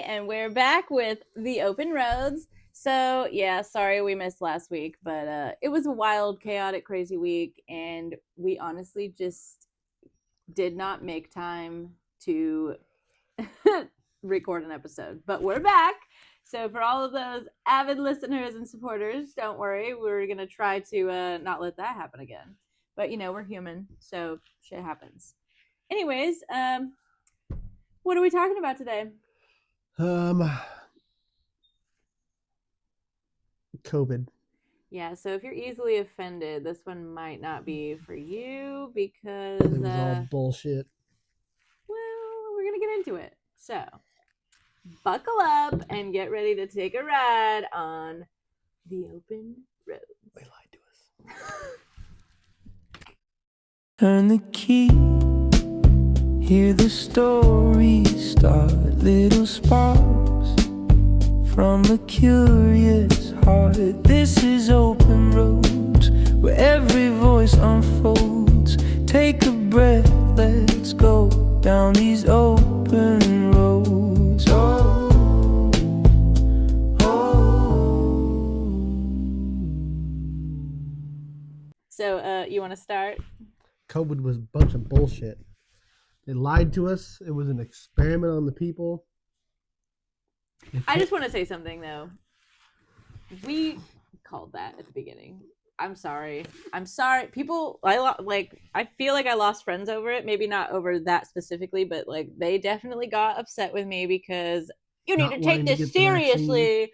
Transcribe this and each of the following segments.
and we're back with the open roads. So, yeah, sorry we missed last week, but it was a wild, chaotic, crazy week, and we honestly just did not make time to record an episode. But we're back. So, for all of those avid listeners and supporters, don't worry, we're going to try to not let that happen again. But, we're human, so shit happens. Anyways, what are we talking about today? COVID. Yeah, so if you're easily offended, this one might not be for you because It was all bullshit. Well, we're gonna get into it. So, buckle up and get ready to take a ride on the open road. They lied to us. Turn the key, hear the story start, little sparks from a curious heart. This is open roads, where every voice unfolds. Take a breath, let's go down these open roads. Oh, oh. So, you want to start? COVID was a bunch of bullshit. They lied to us. It was an experiment on the people. I just want to say something, though. We called that at the beginning. I'm sorry. People, I feel like I lost friends over it. Maybe not over that specifically, but they definitely got upset with me because you need to take this seriously.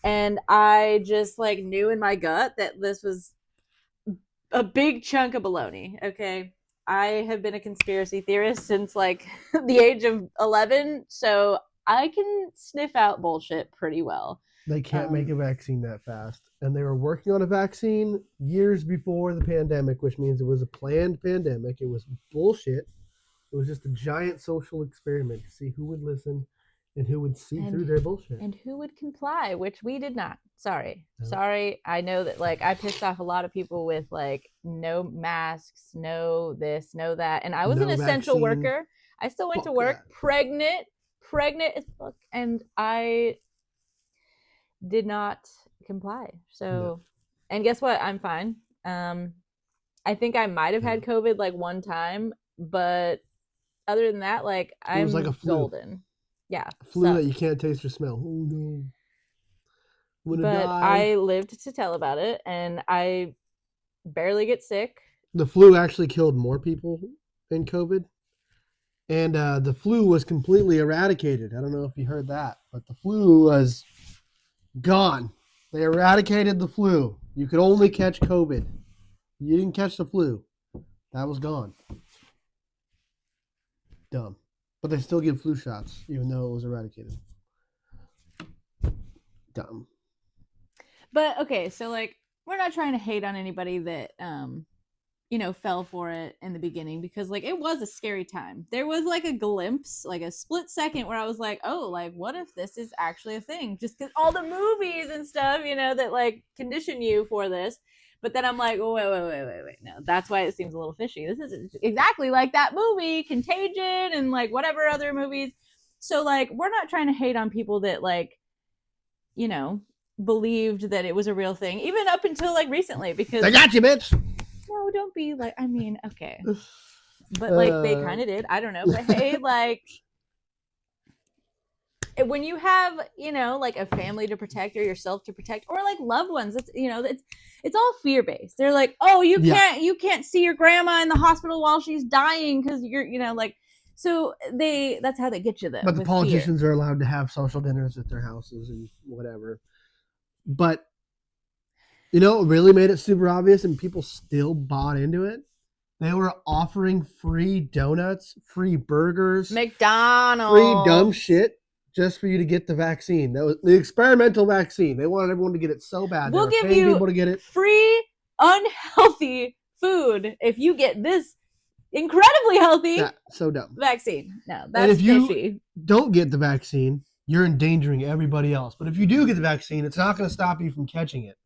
And I just knew in my gut that this was a big chunk of baloney. Okay. I have been a conspiracy theorist since the age of 11. So I can sniff out bullshit pretty well. They can't make a vaccine that fast. And they were working on a vaccine years before the pandemic, which means it was a planned pandemic. It was bullshit. It was just a giant social experiment to see who would listen and who would see through their bullshit. And who would comply, which we did not. Sorry. I know that I pissed off a lot of people with no masks, no this, no that. And I was an essential worker. I still went to work pregnant as fuck. And I did not comply. So, and guess what? I'm fine. I think I might have had COVID one time, but other than that, I'm like a flu. golden. Yeah. A flu that you can't taste or smell. Oh no. But I lived to tell about it, and I barely get sick. The flu actually killed more people than COVID. And the flu was completely eradicated. I don't know if you heard that, but the flu was gone. They eradicated the flu. You could only catch COVID. You didn't catch the flu. That was gone. Dumb. But they still give flu shots, even though it was eradicated. Dumb. But, okay, so, we're not trying to hate on anybody that, fell for it in the beginning because, it was a scary time. There was, a glimpse, a split second where I was like, oh, what if this is actually a thing? Just because all the movies and stuff, that, condition you for this. But then I'm like, oh, wait. No, that's why it seems a little fishy. This is exactly like that movie, Contagion, and, whatever other movies. So, we're not trying to hate on people that, believed that it was a real thing, even up until, recently, because... I got you, bitch! No, don't be okay. But, they kind of did. I don't know. But, hey, when you have, a family to protect or yourself to protect or loved ones, it's all fear based. They're like, oh, you can't see your grandma in the hospital while she's dying because you're, so that's how they get you though. But the politicians are allowed to have social dinners at their houses and whatever. But, it really made it super obvious and people still bought into it. They were offering free donuts, free burgers, McDonald's, free dumb shit. Just for you to get the vaccine. That was the experimental vaccine. They wanted everyone to get it so bad. We'll give you people to get it. Free, unhealthy food if you get this incredibly healthy so dumb vaccine. No, that's fishy. And if you don't get the vaccine, you're endangering everybody else. But if you do get the vaccine, it's not going to stop you from catching it.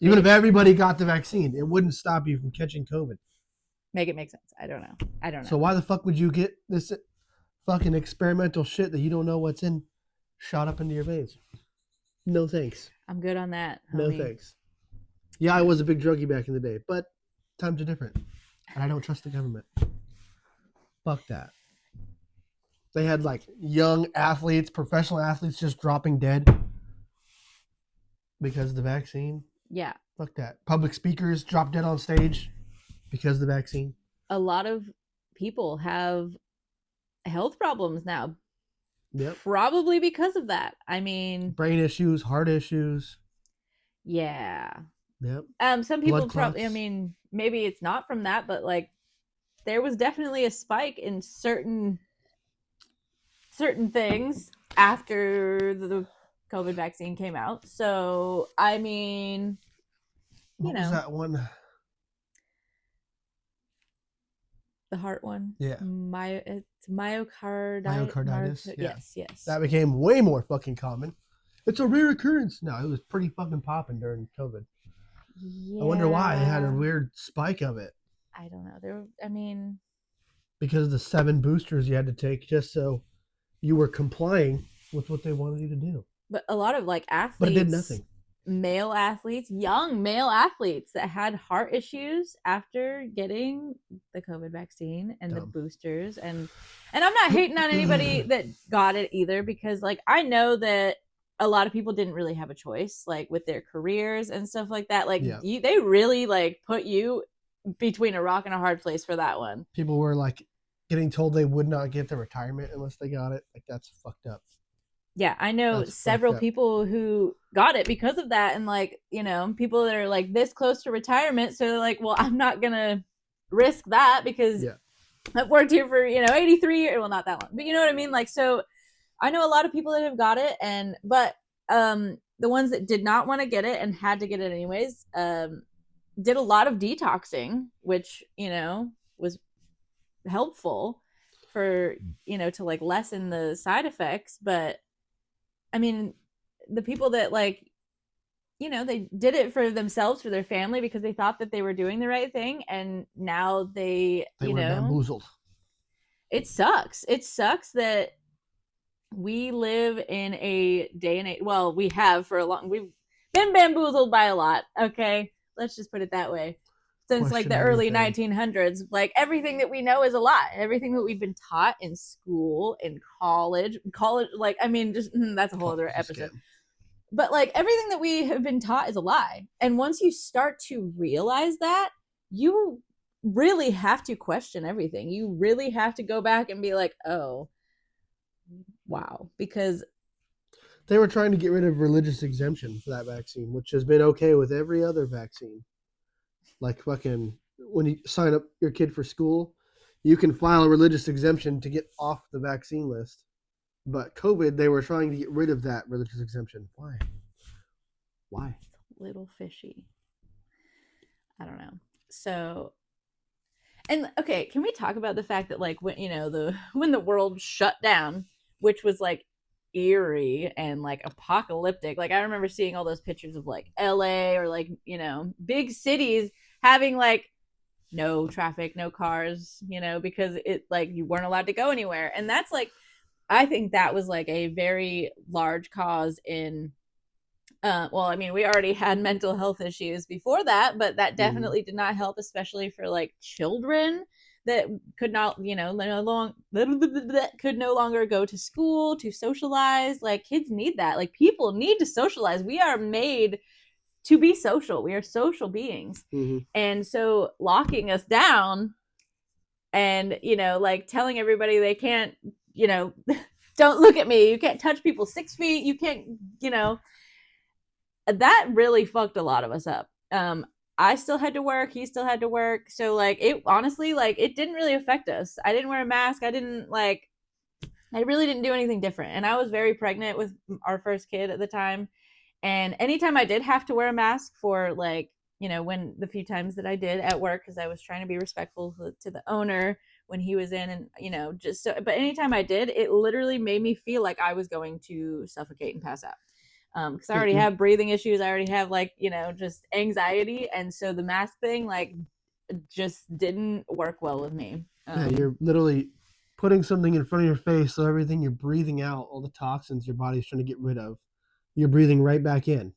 Even if everybody got the vaccine, it wouldn't stop you from catching COVID. Make it make sense. I don't know. So why the fuck would you get this fucking experimental shit that you don't know what's in shot up into your veins. No thanks. I'm good on that, No homie. thanks. Yeah, I was a big druggie back in the day, but times are different. And I don't trust the government. Fuck that. They had like young athletes, professional athletes just dropping dead because of the vaccine. Yeah. Fuck that. Public speakers drop dead on stage because of the vaccine. A lot of people have health problems now. Yep. Probably because of that. I mean, brain issues, heart issues. Yeah. Yep. Some people Blood probably, I clots. mean, maybe it's not from that, but like there was definitely a spike in certain things after the COVID vaccine came out. So, I mean, What was that one? The heart one. Yeah. It's myocarditis. Myocarditis. Yeah. Yes. That became way more fucking common. It's a rare occurrence. No, it was pretty fucking popping during COVID. Yeah. I wonder why they had a weird spike of it. I don't know. Because of the 7 boosters you had to take just so you were complying with what they wanted you to do. But a lot of like athletes, but it did nothing. Male athletes, young male athletes that had heart issues after getting the COVID vaccine and the boosters, and I'm not hating on anybody that got it either, because like I know that a lot of people didn't really have a choice, like with their careers and stuff like that. Like they really like put you between a rock and a hard place for that one. People were like getting told they would not get the retirement unless they got it. Like that's fucked up. Yeah, I know several people who got it because of that, and like, you know, people that are like this close to retirement, so they're like, well, I'm not gonna risk that because I've worked here for 83 years. Well, not that long, but you know what I mean. Like, so I know a lot of people that have got it, but the ones that did not want to get it and had to get it anyways, did a lot of detoxing, which was helpful for to like lessen the side effects, but. I mean, the people that like, they did it for themselves, for their family, because they thought that they were doing the right thing. And now they were bamboozled. It sucks. It sucks that we live in a day and age. Well, we have we've been bamboozled by a lot. Okay. Let's just put it that way. Since like the early 1900s, like everything that we know is a lie. Everything that we've been taught in school, in college, like, I mean, just that's a whole other episode. But like everything that we have been taught is a lie. And once you start to realize that, you really have to question everything. You really have to go back and be like, oh, wow. Because they were trying to get rid of religious exemption for that vaccine, which has been okay with every other vaccine. Like fucking when you sign up your kid for school, you can file a religious exemption to get off the vaccine list. But COVID, they were trying to get rid of that religious exemption. Why? It's a little fishy. I don't know. So, and okay, can we talk about the fact that like when when the world shut down, which was like eerie and like apocalyptic. Like I remember seeing all those pictures of like LA or like big cities having like no traffic, no cars, because it like you weren't allowed to go anywhere. And that's like, I think that was like a very large cause in well, I mean, we already had mental health issues before that, but that definitely did not help, especially for like children that could not, could no longer go to school to socialize. Like kids need that. Like people need to socialize. We are made to be social. We are social beings. And so locking us down and, like telling everybody they can't, don't look at me. You can't touch people 6 feet. You can't, that really fucked a lot of us up. I still had to work. He still had to work. So like it honestly, like it didn't really affect us. I didn't wear a mask. I really didn't do anything different. And I was very pregnant with our first kid at the time. And anytime I did have to wear a mask for like, when the few times that I did at work, because I was trying to be respectful to the owner when he was in, and just so, but anytime I did, it literally made me feel like I was going to suffocate and pass out. Because I already have breathing issues. I already have like, just anxiety. And so the mask thing, like, just didn't work well with me. Yeah, you're literally putting something in front of your face so everything you're breathing out, all the toxins your body's trying to get rid of, you're breathing right back in.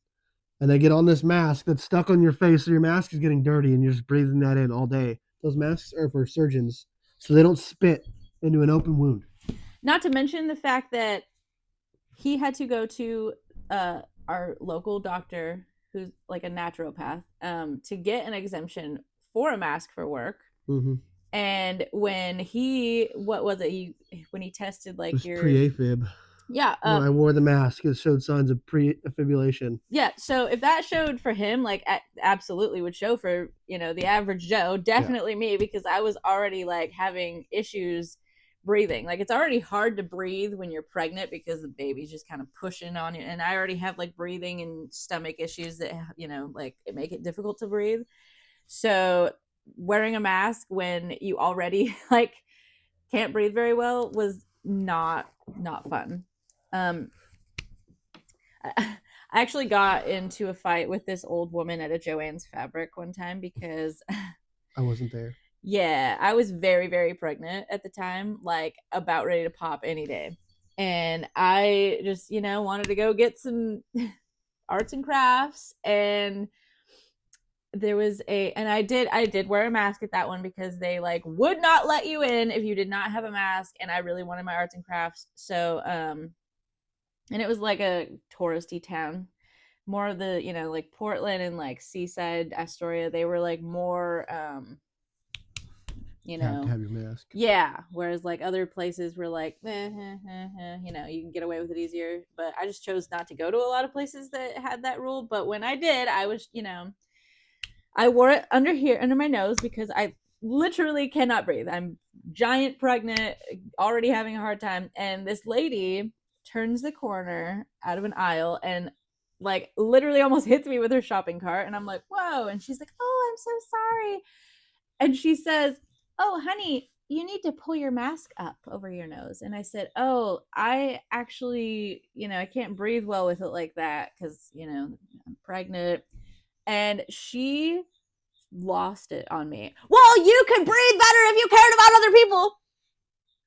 And they get on this mask that's stuck on your face, so your mask is getting dirty and you're just breathing that in all day. Those masks are for surgeons so they don't spit into an open wound. Not to mention the fact that he had to go to our local doctor, who's like a naturopath, to get an exemption for a mask for work. Mm-hmm. And when when he tested like your pre-AFib. Yeah. When I wore the mask, it showed signs of pre-fibrillation. Yeah. So if that showed for him, like absolutely would show for, the average Joe, definitely me, because I was already like having issues breathing. Like it's already hard to breathe when you're pregnant because the baby's just kind of pushing on you. And I already have like breathing and stomach issues that, like it make it difficult to breathe. So wearing a mask when you already like can't breathe very well was not fun. I actually got into a fight with this old woman at a Joann's Fabric one time because I wasn't there. Yeah, I was very, very pregnant at the time, like about ready to pop any day. And I just, wanted to go get some arts and crafts. And there was I did wear a mask at that one because they like would not let you in if you did not have a mask. And I really wanted my arts and crafts. So, and it was like a touristy town, more of the, like Portland and like Seaside, Astoria. They were like more, you have to have your mask. Yeah. Whereas like other places were like, you can get away with it easier. But I just chose not to go to a lot of places that had that rule. But when I did, I was, I wore it under my nose because I literally cannot breathe. I'm giant pregnant, already having a hard time. And this lady turns the corner out of an aisle and like literally almost hits me with her shopping cart. And I'm like, whoa. And she's like, oh, I'm so sorry. And she says, oh, honey, you need to pull your mask up over your nose. And I said, oh, I actually, I can't breathe well with it like that because, I'm pregnant. And she lost it on me. Well, you could breathe better if you cared about other people.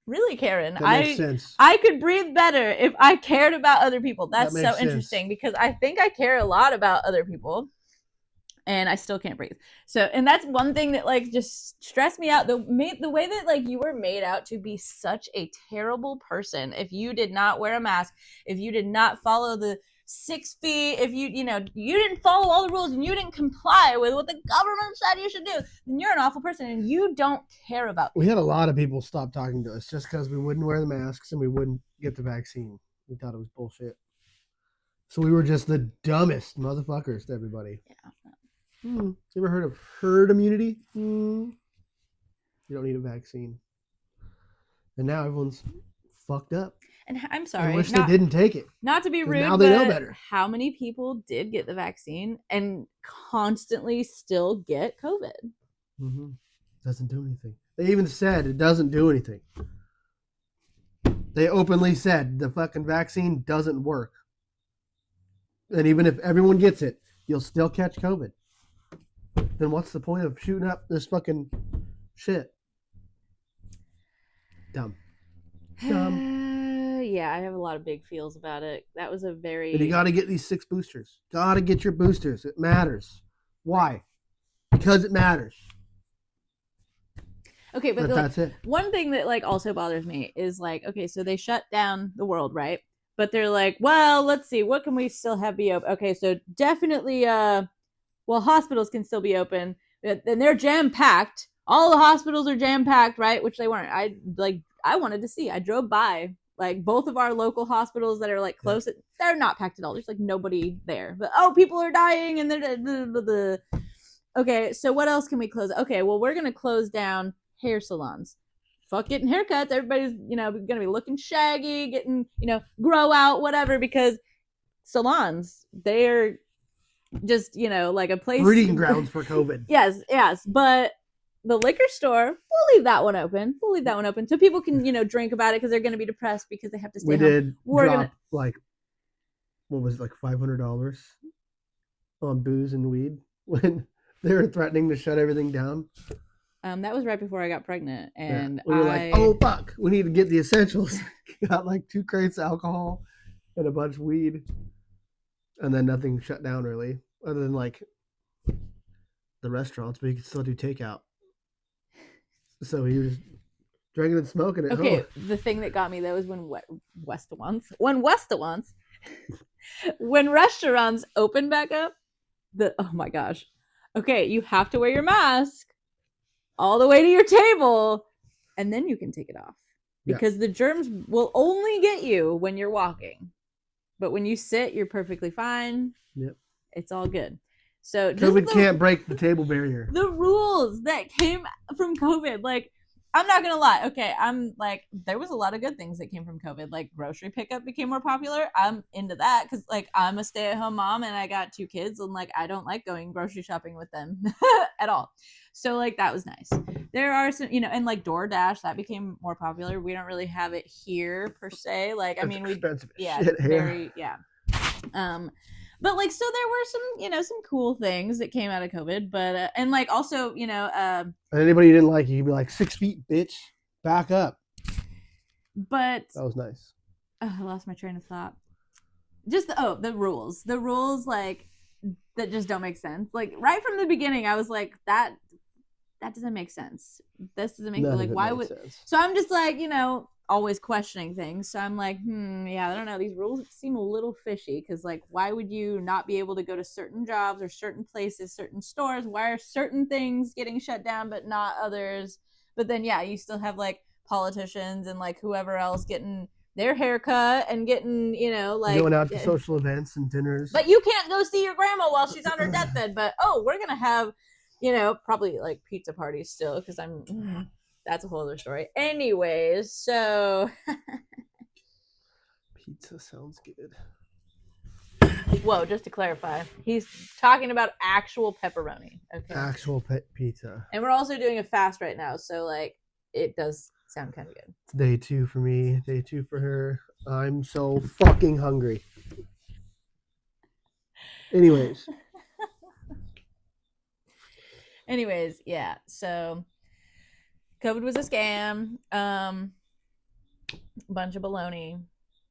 Really, Karen? That makes sense. I could breathe better if I cared about other people. That's so interesting sense. Because I think I care a lot about other people. And I still can't breathe. So, and that's one thing that like just stressed me out. The way that like you were made out to be such a terrible person if you did not wear a mask, if you did not follow the 6 feet, if you didn't follow all the rules and you didn't comply with what the government said you should do, then you're an awful person and you don't care about people. We had a lot of people stop talking to us just because we wouldn't wear the masks and we wouldn't get the vaccine. We thought it was bullshit. So we were just the dumbest motherfuckers to everybody. Yeah. You ever heard of herd immunity? You don't need a vaccine. And now everyone's fucked up. And I'm sorry. I wish they didn't take it. Not to be rude, now they know better. How many people did get the vaccine and constantly still get COVID? Mm-hmm. Doesn't do anything. They even said it doesn't do anything. They openly said the fucking vaccine doesn't work. And even if everyone gets it, you'll still catch COVID. Then what's the point of shooting up this fucking shit? Dumb. Yeah, I have a lot of big feels about it. That was a very... And you got to get these 6 boosters. Got to get your boosters. It matters. Why? Because it matters. Okay, but that's it. One thing that like also bothers me is like, okay, so they shut down the world, right? But they're like, well, let's see, what can we still have be open? Okay, so definitely, hospitals can still be open, and they're jam-packed. All the hospitals are jam-packed, right? Which they weren't. I wanted to see. I drove by, like, both of our local hospitals that are, like, close. Yeah. They're not packed at all. There's, like, nobody there. But, people are dying, and they're... Blah, blah, blah. Okay, so what else can we close? Okay, well, we're going to close down hair salons. Fuck getting haircuts. Everybody's, going to be looking shaggy, getting, grow out, whatever, because salons, they're just, like a place. Breeding grounds for COVID. Yes. But the liquor store, we'll leave that one open. So people can, drink about it because they're going to be depressed because they have to stay home. We're drop, like, what was it, like $500 on booze and weed when they were threatening to shut everything down. That was right before I got pregnant, and we were like, oh fuck, we need to get the essentials. Got like 2 crates of alcohol and a bunch of weed, and then nothing shut down really, other than like the restaurants, but you could still do takeout. So he was drinking and smoking at home. The thing that got me though is when when restaurants open back up, oh my gosh. Okay, you have to wear your mask all the way to your table, and then you can take it off. Because the germs will only get you when you're walking. But when you sit, you're perfectly fine. Yep. It's all good. So COVID can't break the table barrier. The rules that came from COVID, like, I'm not gonna lie. Okay, I'm like, there was a lot of good things that came from COVID. Like grocery pickup became more popular. I'm into that because like I'm a stay-at-home mom and I got 2 kids and like I don't like going grocery shopping with them at all. So like that was nice. There are some, and like DoorDash that became more popular. We don't really have it here per se. Like I mean, expensive shit very here. But like, so there were some, some cool things that came out of COVID, but, and like also, and anybody you didn't like, you could be like 6 feet, bitch, back up. But that was nice. Oh, I lost my train of thought. Just the rules like that just don't make sense. Like right from the beginning, I was like, that doesn't make sense. This doesn't make sense. Like, why would, sense. So I'm just like, always questioning things. So I'm like, yeah, I don't know. These rules seem a little fishy because like, why would you not be able to go to certain jobs or certain places, certain stores? Why are certain things getting shut down but not others? But then, yeah, you still have like politicians and like whoever else getting their haircut and getting, like going out to social events and dinners. But you can't go see your grandma while she's on her deathbed. But, we're going to have, probably like pizza parties still because that's a whole other story. Anyways, so pizza sounds good. Whoa, just to clarify, he's talking about actual pepperoni. Okay. Actual pizza. And we're also doing a fast right now, so like it does sound kind of good. It's day 2 for me, day 2 for her. I'm so fucking hungry. Anyways, yeah. So COVID was a scam. Bunch of baloney.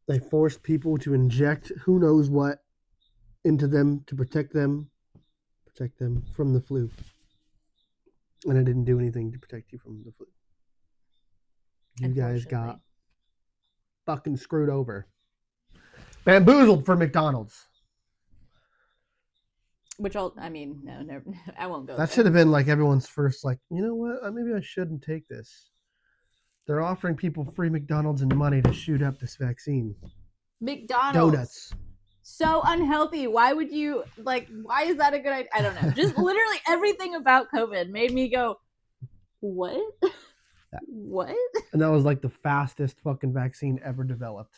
They forced people to inject who knows what into them to protect them from the flu. And it didn't do anything to protect you from the flu. You guys got fucking screwed over. Bamboozled for McDonald's. Which no, never, I won't go. That should have been like everyone's first, like, you know what? Maybe I shouldn't take this. They're offering people free McDonald's and money to shoot up this vaccine. McDonald's. Donuts. So unhealthy. Why would you, why is that a good idea? I don't know. Just literally everything about COVID made me go, what? What? And that was like the fastest fucking vaccine ever developed.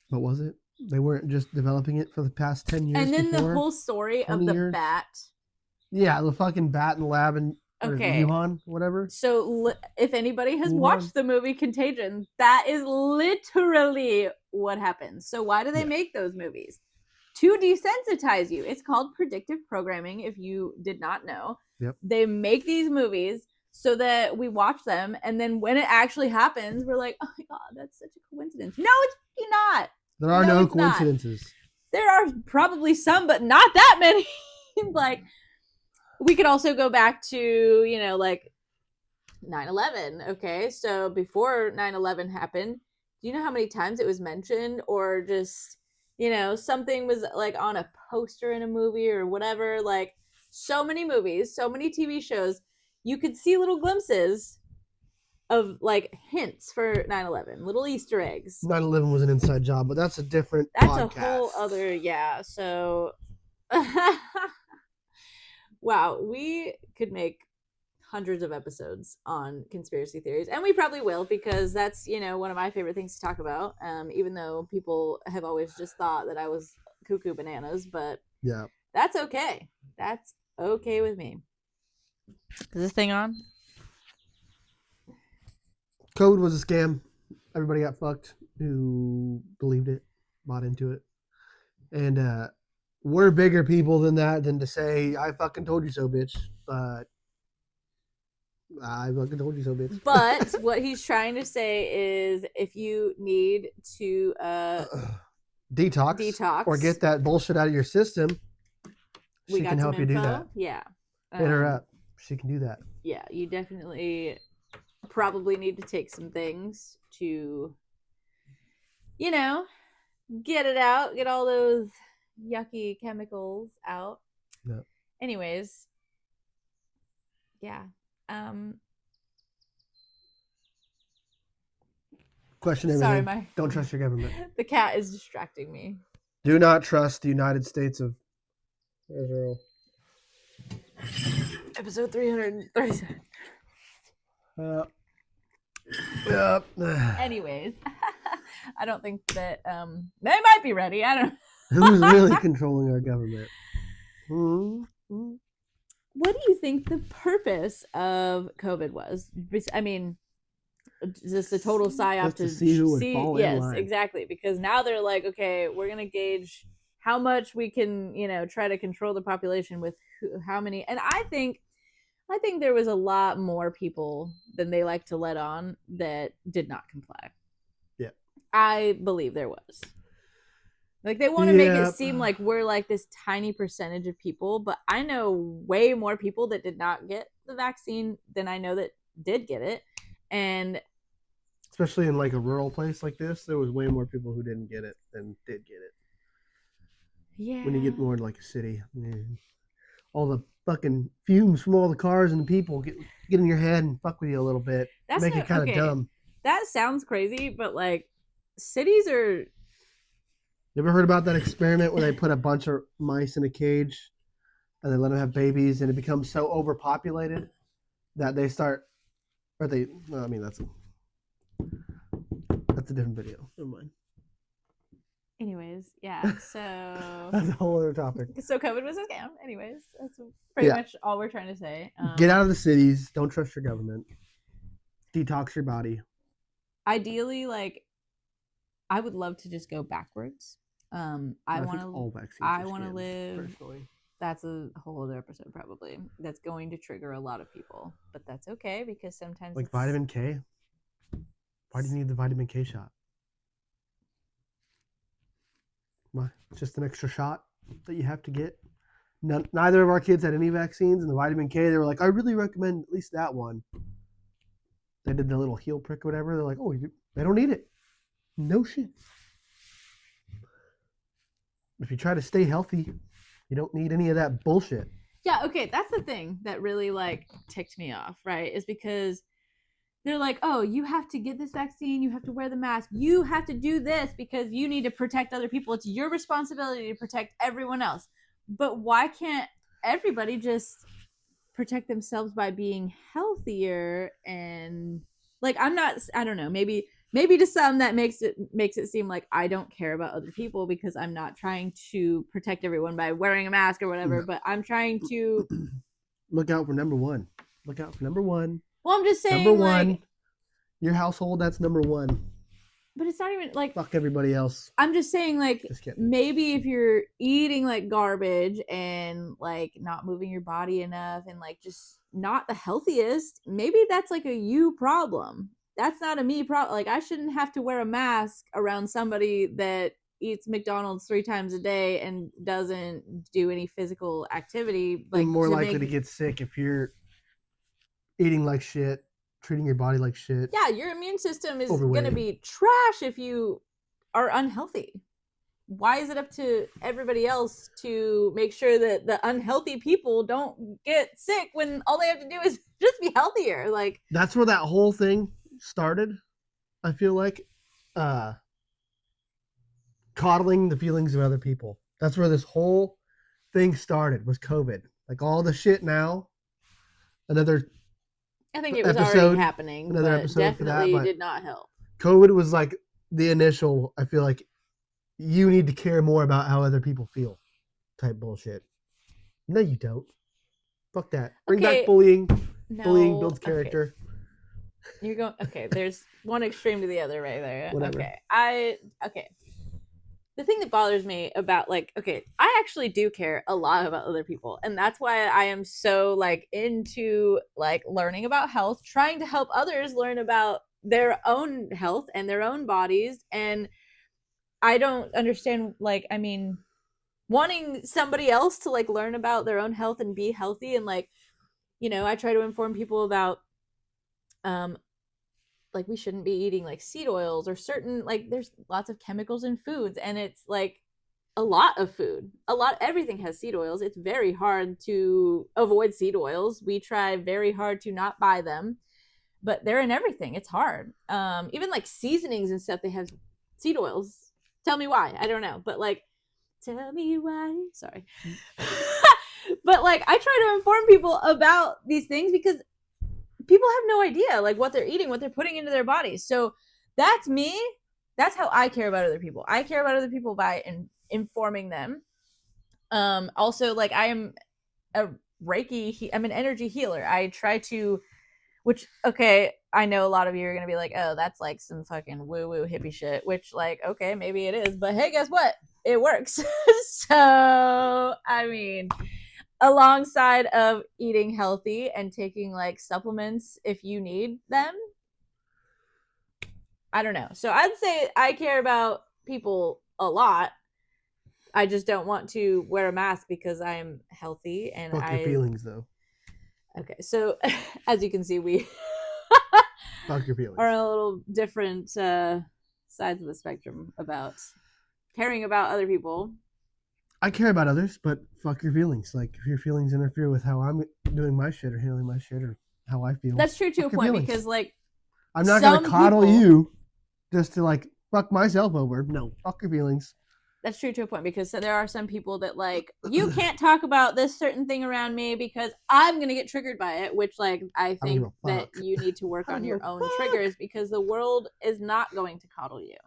But was it? They weren't just developing it for the past 10 years. And then before, the whole story of the bat. Yeah, the fucking bat in the lab in Wuhan, whatever. So if anybody has watched the movie Contagion, that is literally what happens. So why do they make those movies? To desensitize you. It's called predictive programming, if you did not know. Yep. They make these movies so that we watch them, and then when it actually happens, we're like, oh my god, that's such a coincidence. No, it's not. There are no coincidences. Not. There are probably some, but not that many. Like, we could also go back to, 9/11. Okay, so before 9/11 happened, do you know how many times it was mentioned, or just, something was like on a poster in a movie or whatever? Like, so many movies, so many TV shows, you could see little glimpses of like hints for 9/11, little Easter eggs. 9/11 was an inside job, but that's a different podcast. A whole other, yeah. So, wow, we could make hundreds of episodes on conspiracy theories, and we probably will, because that's, one of my favorite things to talk about. Even though people have always just thought that I was cuckoo bananas, but yeah, that's okay. That's okay with me. Is this thing on? COVID was a scam. Everybody got fucked who believed it, bought into it. And we're bigger people than that, than to say, I fucking told you so, bitch. But I fucking told you so, bitch. But what he's trying to say is if you need to Detox or get that bullshit out of your system, we she got can some help you do info. that. Yeah. Hit her up. She can do that. Yeah, you definitely probably need to take some things to, you know, get it out, get all those yucky chemicals out. Yeah. Anyways, yeah. Question Sorry, everything. Don't trust your government. The cat is distracting me. Do not trust the United States of Israel. Episode 337. Anyways, I don't think that they might be ready. I don't know. Who's really controlling our government? What do you think the purpose of COVID was? I mean, just a total psyop to see who would fall in yes, line. exactly. Because now they're like, okay, we're gonna gauge how much we can, try to control the population with how many. And I think there was a lot more people than they like to let on that did not comply. Yeah, I believe there was. Like they want to make it seem like we're like this tiny percentage of people, but I know way more people that did not get the vaccine than I know that did get it. And especially in like a rural place like this, there was way more people who didn't get it than did get it. Yeah. When you get more like a city, all the fucking fumes from all the cars and the people get in your head and fuck with you a little bit. Make it kind of dumb. That sounds crazy, but like cities are. You ever heard about that experiment where they put a bunch of mice in a cage and they let them have babies and it becomes so overpopulated that they start, or they, well, I mean, that's a different video. Never mind. Anyways, yeah, so. That's a whole other topic. So COVID was a scam. Anyways, that's pretty much all we're trying to say. Get out of the cities. Don't trust your government. Detox your body. Ideally, like, I would love to just go backwards. I want to live. Personally. That's a whole other episode, probably. That's going to trigger a lot of people, but that's okay because sometimes like vitamin K. Why do you need the vitamin K shot? Why? It's just an extra shot that you have to get. Neither of our kids had any vaccines, and the vitamin K, they were like, I really recommend at least that one. They did the little heel prick or whatever. They're like, oh, they don't need it. No shit. If you try to stay healthy, you don't need any of that bullshit. Yeah, okay, that's the thing that really like ticked me off, right? Is because they're like, oh, you have to get this vaccine, you have to wear the mask, you have to do this because you need to protect other people. It's your responsibility to protect everyone else. But why can't everybody just protect themselves by being healthier? And like, I don't know, maybe to some that makes it seem like I don't care about other people because I'm not trying to protect everyone by wearing a mask or whatever, but I'm trying to look out for number one. Well, I'm just saying, number one, like, your household, that's number one. But it's not even like fuck everybody else. I'm just saying, like, maybe if you're eating like garbage and like not moving your body enough and like just not the healthiest, maybe that's like a you problem. That's not a me problem. Like, I shouldn't have to wear a mask around somebody that eats McDonald's 3 times a day and doesn't do any physical activity. Like, you're more likely to get sick if you're eating like shit, treating your body like shit. Yeah, your immune system is going to be trash if you are unhealthy. Why is it up to everybody else to make sure that the unhealthy people don't get sick when all they have to do is just be healthier? Like, that's where that whole thing started. I feel like coddling the feelings of other people. That's where this whole thing started, was COVID. Like, all the shit now. I think it was already happening, but definitely did not help. COVID was like the initial, I feel like, you need to care more about how other people feel type bullshit. No, you don't. Fuck that. Bring back bullying. No, bullying builds character. Okay. You're going, okay, there's one extreme to the other right there. Whatever. Okay. the thing that bothers me about like, okay, I actually do care a lot about other people, and that's why I am so like into like learning about health, trying to help others learn about their own health and their own bodies. And I don't understand, like, I mean, wanting somebody else to like learn about their own health and be healthy, and like, I try to inform people about um like we shouldn't be eating like seed oils or certain, like there's lots of chemicals in foods, and it's like a lot of food, everything has seed oils. It's very hard to avoid seed oils. We try very hard to not buy them, but they're in everything. It's hard. Even like seasonings and stuff, they have seed oils. Tell me why. I don't know, but like, tell me why. Sorry. But like, I try to inform people about these things because people have no idea like what they're eating, what they're putting into their bodies. So that's me. That's how I care about other people. I care about other people by informing them. Also, like, I am a I'm an energy healer. I try to, which, okay, I know a lot of you are going to be like, oh, that's like some fucking woo-woo hippie shit, which, like, okay, maybe it is. But hey, guess what? It works. So, I mean, alongside of eating healthy and taking, like, supplements if you need them, I don't know. So I'd say I care about people a lot. I just don't want to wear a mask because I'm healthy and Fuck your feelings, though. Okay, so as you can see, we Fuck your feelings. are on a little different sides of the spectrum about caring about other people. I care about others, but fuck your feelings. Like, if your feelings interfere with how I'm doing my shit or handling my shit or how I feel. That's true to a fuck your point feelings. because, like, I'm not going to coddle you just to, like, fuck myself over. No, fuck your feelings. That's true to a point because there are some people that, like, you can't talk about this certain thing around me because I'm going to get triggered by it, which, like, I think that you need to work on your own triggers because the world is not going to coddle you.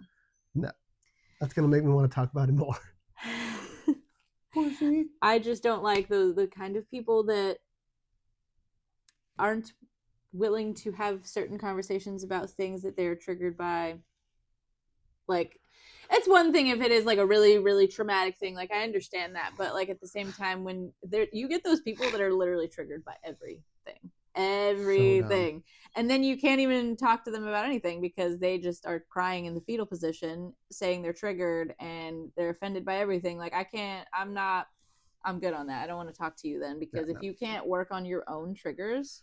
No. That's going to make me want to talk about it more. I just don't like the kind of people that aren't willing to have certain conversations about things that they're triggered by. Like, it's one thing if it is like a really, really traumatic thing. Like, I understand that, but like at the same time, when you get those people that are literally triggered by everything, and then you can't even talk to them about anything because they just are crying in the fetal position, saying they're triggered and they're offended by everything. Like, I'm good on that. I don't want to talk to you then because if you can't work on your own triggers,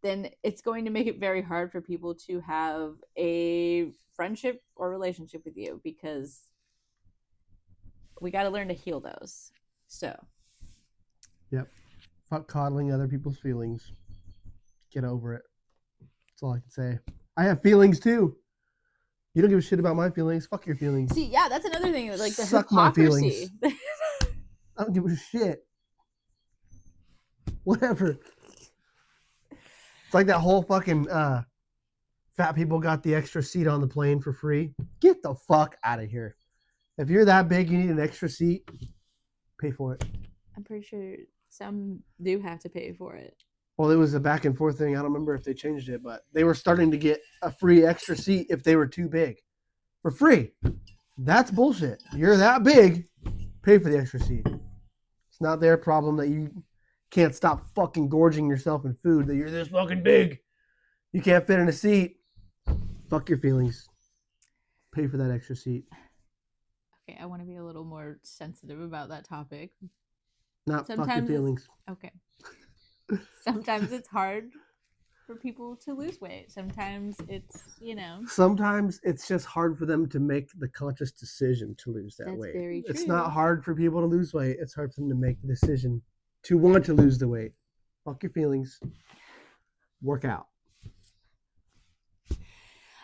then it's going to make it very hard for people to have a friendship or relationship with you because we got to learn to heal those. So, yep. Fuck coddling other people's feelings. Get over it. That's all I can say. I have feelings too. You don't give a shit about my feelings. Fuck your feelings. See, yeah, that's another thing. Like the Suck hypocrisy. My feelings. I don't give a shit. Whatever. It's like that whole fucking fat people got the extra seat on the plane for free. Get the fuck out of here. If you're that big, you need an extra seat. Pay for it. I'm pretty sure some do have to pay for it. Well, it was a back and forth thing. I don't remember if they changed it, but they were starting to get a free extra seat if they were too big. For free. That's bullshit. You're that big, pay for the extra seat. It's not their problem that you can't stop fucking gorging yourself in food, that you're this fucking big. You can't fit in a seat. Fuck your feelings. Pay for that extra seat. Okay, I want to be a little more sensitive about that topic. Not fuck your feelings. Okay. Sometimes it's hard for people to lose weight. Sometimes it's, Sometimes it's just hard for them to make the conscious decision to lose that weight. That's very true. It's not hard for people to lose weight. It's hard for them to make the decision to want to lose the weight. Fuck your feelings. Work out.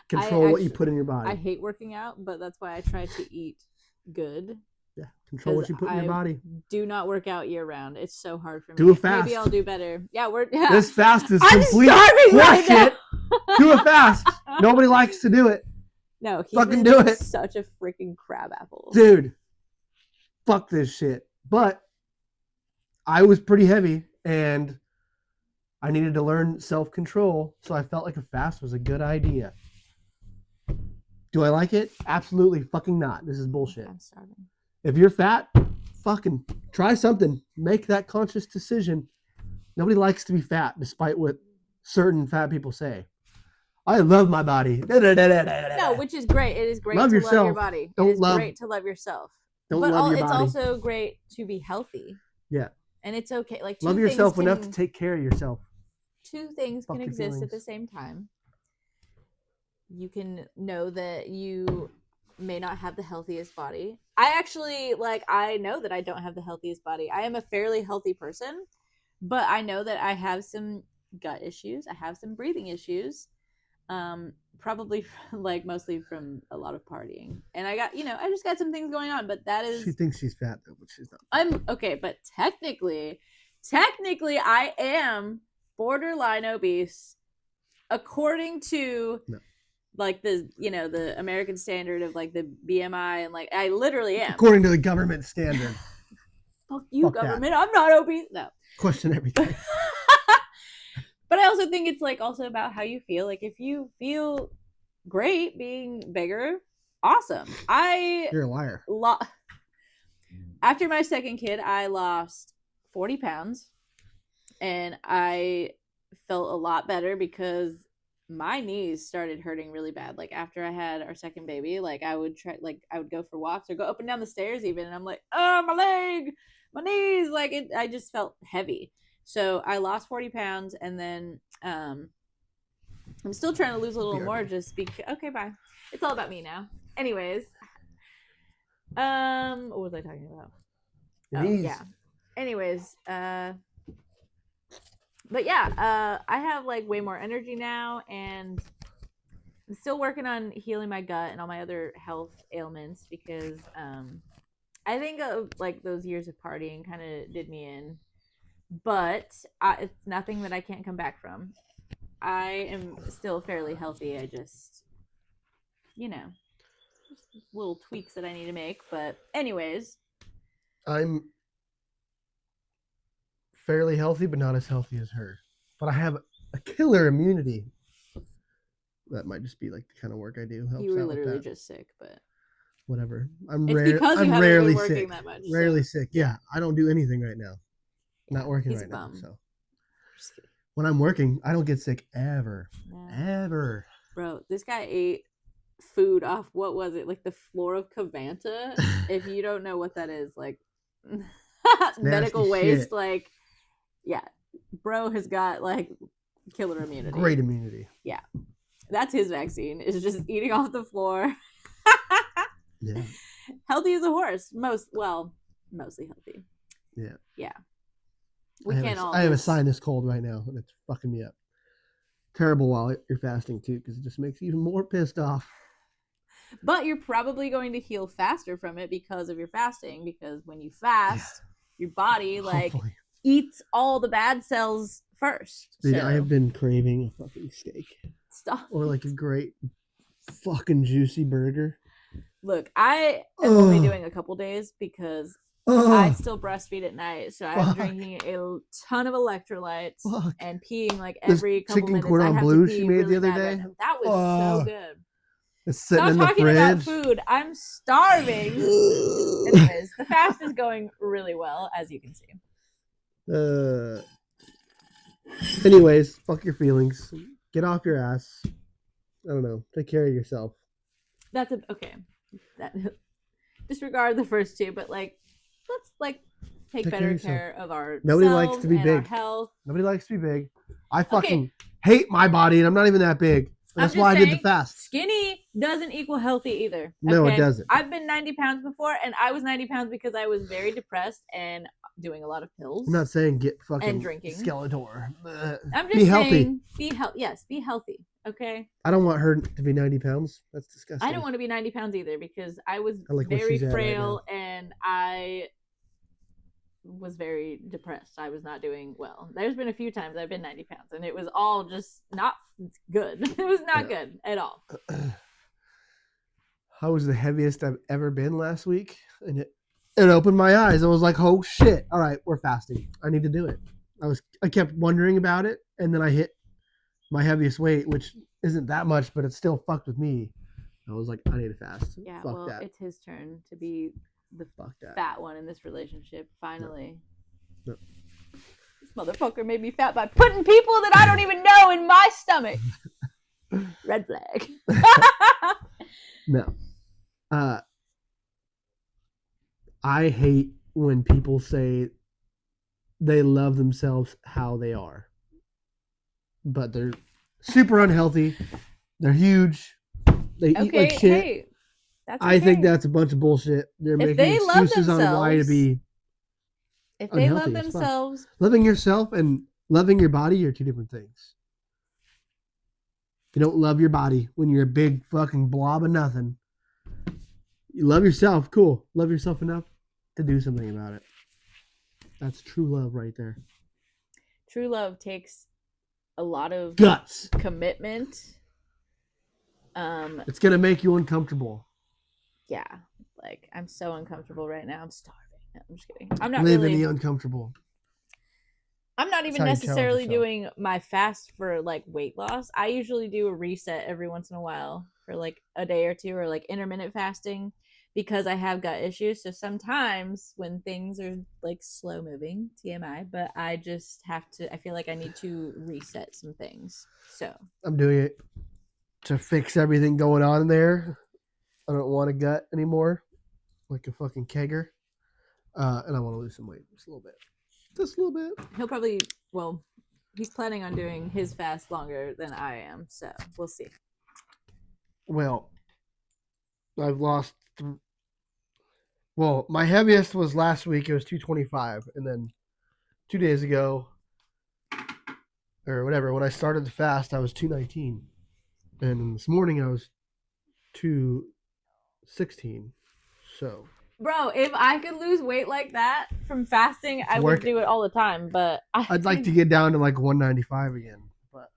Control what you put in your body. I hate working out, but that's why I try to eat good. Yeah, control what you put in your body. Do not work out year round. It's so hard for me. Do a fast. Maybe I'll do better. Yeah, This fast is I'm complete horseshit. Do a fast. Nobody likes to do it. No, he's fucking do it. Such a freaking crab apple, dude. Fuck this shit. But I was pretty heavy and I needed to learn self-control, so I felt like a fast was a good idea. Do I like it? Absolutely fucking not. This is bullshit. I'm starving. If you're fat, fucking try something. Make that conscious decision. Nobody likes to be fat, despite what certain fat people say. I love my body. No, which is great. It is great Love to love yourself. your body. Don't It is love- great to love yourself. Don't But love your it's body. also great to be healthy. Yeah. And it's okay. Like Love yourself enough to take care of yourself. Two things Fuck can your exist feelings. at the same time. You can know that you may not have the healthiest body. I know that I don't have the healthiest body. I am a fairly healthy person, but I know that I have some gut issues. I have some breathing issues. Probably mostly from a lot of partying. And I just got some things going on, but that is She thinks she's fat though, but she's not. I'm okay, but technically I am borderline obese according to No. the American standard of like the BMI, and like I literally am. According to the government standard. Fuck you, Fuck that. government. I'm not obese. No. Question everything. But I also think it's like also about how you feel. Like if you feel great being bigger, awesome. You're a liar. After my second kid, I lost 40 pounds, and I felt a lot better because my knees started hurting really bad. Like after I had our second baby, like I would go for walks or go up and down the stairs even, and I'm like, oh, my leg, my knees, I just felt heavy. So I lost 40 pounds, and then I'm still trying to lose a little more just because. Okay, bye. It's all about me now. Anyways, what was I talking about? Yeah. Anyways, but yeah, I have like way more energy now, and I'm still working on healing my gut and all my other health ailments because I think like those years of partying kind of did me in. But it's nothing that I can't come back from. I am still fairly healthy. I just, just little tweaks that I need to make. But anyways. I'm fairly healthy, but not as healthy as her. But I have a killer immunity. That might just be like the kind of work I do. Helps you were out with literally that. just sick, but. Whatever. I'm It's because you haven't rarely been working sick. that much. Rarely sick. Yeah, I don't do anything right now. Not working He's right a now. bum. So when I'm working, I don't get sick ever. Yeah. Ever. Bro, this guy ate food off, what was it? Like the floor of Cavanta? If you don't know what that is, like medical waste, shit. like, yeah. Bro has got like killer immunity. Great immunity. Yeah. That's his vaccine, is just eating off the floor. Yeah. Healthy as a horse. Mostly healthy. Yeah. Yeah. I have a sinus cold right now, and it's fucking me up. Terrible while you're fasting too, because it just makes you even more pissed off. But you're probably going to heal faster from it because of your fasting. Because when you fast, your body Hopefully. eats all the bad cells first. Dude, so. I have been craving a fucking steak. Stop. Or like a great fucking juicy burger. Look, I am only doing a couple days because I still breastfeed at night, so I'm drinking a ton of electrolytes and peeing like every couple chicken minutes. cordon I have bleu to pee she made really the other bad day? right now. That was so good. It's sitting Stop in the talking fridge. about food. I'm starving. Anyways, the fast is going really well, as you can see. Anyways, fuck your feelings. Get off your ass. I don't know. Take care of yourself. That's okay. Disregard the first two, but let's take better care of our Nobody likes to be big. Our health. Nobody likes to be big. I fucking hate my body, and I'm not even that big. That's why I did the fast. Skinny doesn't equal healthy either. No, it doesn't. I've been 90 pounds before, and I was 90 pounds because I was very depressed and doing a lot of pills. I'm not saying get fucking and drinking. Skeletor. I'm just be healthy. saying be healthy. Yes, be healthy. Okay. I don't want her to be 90 pounds. That's disgusting. I don't want to be 90 pounds either because I was like very frail and I was very depressed. I was not doing well. There's been a few times I've been 90 pounds and it was all just not good. It was not good at all. I was the heaviest I've ever been last week, and it opened my eyes. I was like, oh shit, all right, we're fasting. I need to do it. I kept wondering about it, and then I hit my heaviest weight, which isn't that much, but it still fucked with me. I was like, I need to fast. Yeah, Fuck well, that. it's his turn to be the Fuck that. fat one in this relationship. Finally. No. This motherfucker made me fat by putting people that I don't even know in my stomach. Red flag. No. I hate when people say they love themselves how they are, but they're super unhealthy. They're huge. They eat like shit. Hey, that's I okay. think that's a bunch of bullshit. They're making they love excuses on why to be if they love unhealthy as fuck. themselves, Loving yourself and loving your body are two different things. You don't love your body when you're a big fucking blob of nothing. You love yourself, cool. Love yourself enough to do something about it. That's true love right there. true love takes a lot of Guts. commitment. It's gonna make you uncomfortable. Yeah, like I'm so uncomfortable right now. I'm starving. No, I'm just kidding. I'm not Live really in the uncomfortable. I'm not even how you challenge necessarily yourself. doing my fast for like weight loss. I usually do a reset every once in a while for like a day or two, or like intermittent fasting, because I have gut issues. So sometimes when things are like slow moving, TMI, but I just have to, I feel like I need to reset some things. So I'm doing it to fix everything going on in there. I don't want a gut anymore, like a fucking kegger. And I want to lose some weight just a little bit. Just a little bit. he'll probably, well, he's planning on doing his fast longer than I am. So we'll see. Well, I've lost. Well, my heaviest was last week. It was 225, and then 2 days ago, or whatever, when I started the fast, I was 219, and this morning I was 216. So, Bro, if I could lose weight like that from fasting, I would do it all the time. But I'd like to get down to like 195 again, but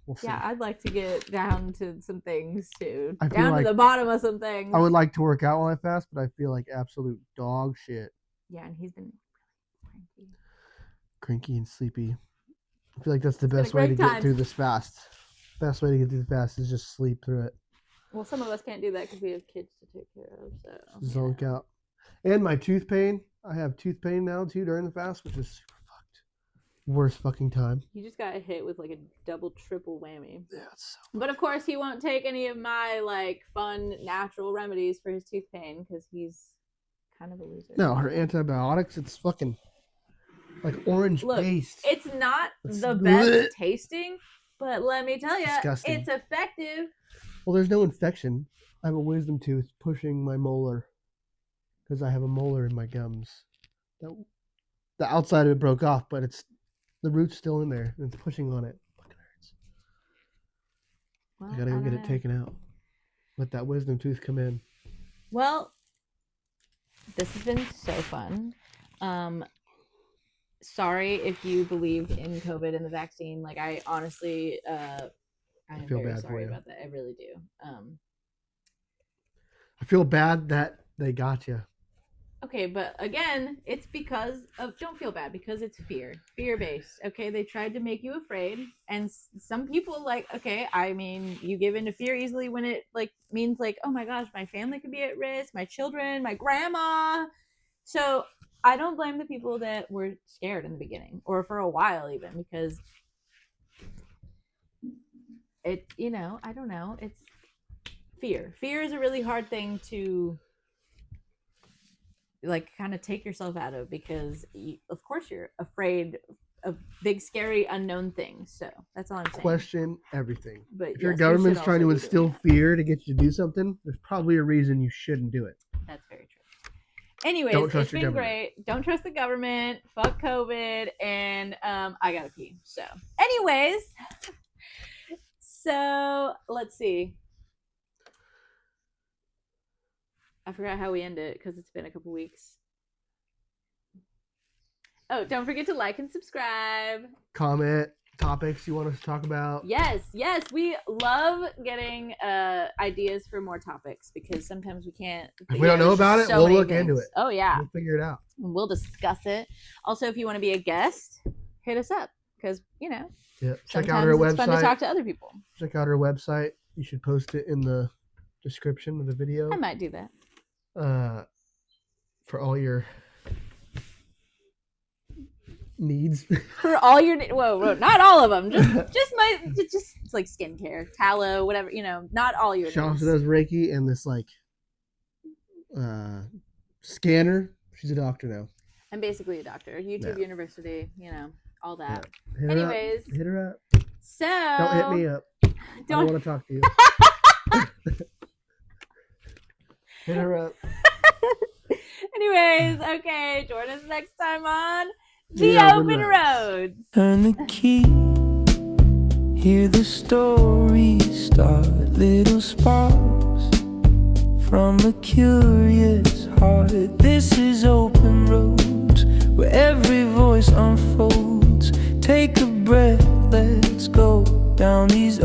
we'll see. Yeah, I'd like to get down to some things too. I feel Down like to the bottom of some things. I would like to work out while I fast, but I feel like absolute dog shit. Yeah, and he's been really Cranky and sleepy. I feel like that's the been a best way to great get time. through this fast. Best way to get through the fast is just sleep through it. Well, some of us can't do that because we have kids to take care of. So Zonk out. And my tooth pain. I have tooth pain now too during the fast, which is super fucked. Worst fucking time. he just got hit with like a double, triple whammy. Yeah, it's so But of course, he won't take any of my like fun natural remedies for his tooth pain because he's kind of a loser. No, her antibiotics, it's fucking like orange Look, paste. it's not It's the best bleh. tasting, but let me tell you, Disgusting. it's effective. Well, there's no infection. I have a wisdom tooth pushing my molar because I have a molar in my gums. The outside of it broke off, but it's the root's still in there and it's pushing on it. Fucking hurts. Well, I gotta go don't get it know. taken out. Let that wisdom tooth come in. Well, this has been so fun. Sorry if you believed in COVID and the vaccine. Like, I honestly, I am feel very bad for sorry you. about that. I really do. I feel bad that they got you. Okay, but again, it's because of, don't feel bad, because it's fear-based. Okay, they tried to make you afraid, and some people, like, okay, I mean, you give into fear easily when it like means like, oh my gosh, my family could be at risk, my children, my grandma. So I don't blame the people that were scared in the beginning, or for a while even, because it, you know, I don't know, it's fear. Fear is a really hard thing to like kind of take yourself out of, because of course you're afraid of big, scary, unknown things. So that's all I'm saying. Question everything. But If your yes, we government's should trying to also be instill doing that. fear to get you to do something, there's probably a reason you shouldn't do it. That's very true. Anyways, Don't trust it's your been government. great. Don't trust the government. Fuck COVID. And I gotta pee. So anyways, so let's see. I forgot how we end it because it's been a couple weeks. Oh, don't forget to like and subscribe. Comment topics you want us to talk about. Yes, we love getting ideas for more topics, because sometimes we can't. If we don't know there's about just it, so we'll many look into things. it. Oh yeah, We'll figure it out. we'll discuss it. Also, if you want to be a guest, hit us up, because you know, Yeah. Check sometimes out our it's fun to website. talk to other people. Check out our website. You should post it in the description of the video I might do that. for all your needs. For all your whoa, not all of them. Just it's like skincare, tallow, whatever, not all your She also needs. does Reiki and this like scanner. She's a doctor now. I'm basically a doctor. YouTube Yeah. University, all that. Hit her up. Anyways, Hit her up. so Don't hit me up. I don't want to talk to you. Hit her up. Anyways, okay, join us next time on The The Open Open Roads. Turn the key, hear the story start. Little sparks from a curious heart. This is Open Roads, where every voice unfolds. Take a breath, let's go down these